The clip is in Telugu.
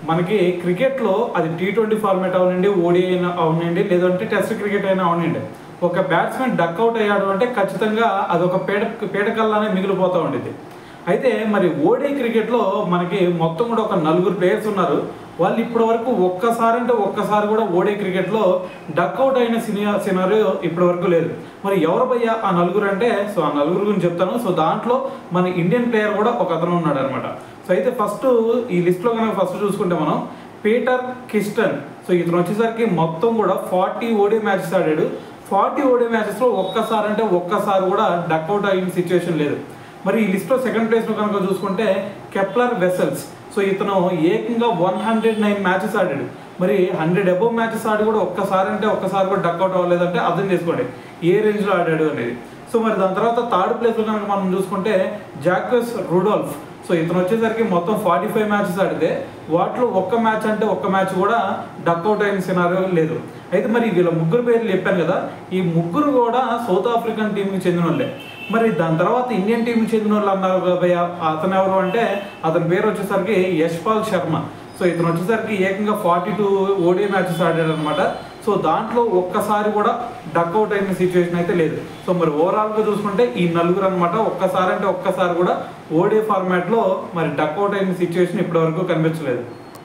మనకి క్రికెట్లో అది T20 ఫార్మాట్ అవనండి, ఓడిఐ అయినా అవనండి, లేదంటే టెస్ట్ క్రికెట్ అయినా అవనండి, ఒక బ్యాట్స్మెన్ డక్అవుట్ అయ్యాడు అంటే ఖచ్చితంగా అదొక పీడకల్లానే మిగిలిపోతూ ఉండేది. అయితే మరి ఓడిఐ క్రికెట్లో మనకి మొత్తం కూడా ఒక 9 ప్లేయర్స్ ఉన్నారు. వాళ్ళు ఇప్పటి వరకు ఒక్కసారి కూడా ఓడిఐ క్రికెట్లో డక్అవుట్ అయిన సినారియో ఇప్పటి వరకు లేదు. మరి ఎవరు భయ్యా ఆ 9 అంటే, సో ఆ 9 గురించి చెప్తాను. సో దాంట్లో మన ఇండియన్ ప్లేయర్ కూడా ఒక అతను ఉన్నాడు అనమాట. సో అయితే ఫస్ట్ ఈ లిస్ట్లో కనుక ఫస్ట్ చూసుకుంటే మనం పీటర్ కిస్టన్. సో ఇతను వచ్చేసరికి మొత్తం కూడా 40 ఓడిఐ మ్యాచెస్ ఆడాడు. 40 ఓడిఐ మ్యాచెస్లో ఒక్కసారి కూడా డక్అవుట్ అయిన సిచ్యువేషన్ లేదు. మరి ఈ లిస్ట్లో సెకండ్ ప్లేస్లో కనుక చూసుకుంటే కెప్లర్ వెసెల్స్. సో ఇతను ఏకంగా 109 మ్యాచెస్ ఆడాడు. మరి 100 అబోవ్ మ్యాచెస్ ఆడి కూడా ఒక్కసారి కూడా డక్అవుట్ అవ్వలేదంటే అర్థం చేసుకోండి ఏ రేంజ్లో ఆడాడు అనేది. సో మరి దాని తర్వాత థర్డ్ ప్లేస్లో కనుక మనం చూసుకుంటే జాక్వెస్ రుడోల్ఫ్. సో ఇతను వచ్చేసరికి మొత్తం 45 మ్యాచెస్ ఆడితే వాటిలో ఒక్క మ్యాచ్ కూడా డక్అవుట్ అయిన సినారియో లేదు. అయితే మరి వీళ్ళ ముగ్గురు పేర్లు చెప్పాను కదా, ఈ ముగ్గురు కూడా సౌత్ ఆఫ్రికన్ టీంకి చెందిన వాళ్ళే. మరి దాని తర్వాత ఇండియన్ టీంకి చెందిన వాళ్ళు అన్నారు కదా, అతను ఎవరు అంటే అతని పేరు వచ్చేసరికి యశ్పాల్ శర్మ. సో ఇతను వచ్చేసరికి ఏకంగా 42 ఓడిఐ మ్యాచెస్ ఆడాడు అనమాట. సో దాంట్లో ఒక్కసారి కూడా డక్అవుట్ అయిన సిచ్యువేషన్ అయితే లేదు. సో మరి ఓవరాల్గా చూసుకుంటే ఈ 9 అనమాట ఒక్కసారి కూడా ఓడిఐ ఫార్మాట్లో మరి డక్అవుట్ అయిన సిచ్యువేషన్ ఇప్పటివరకు కనిపించలేదు.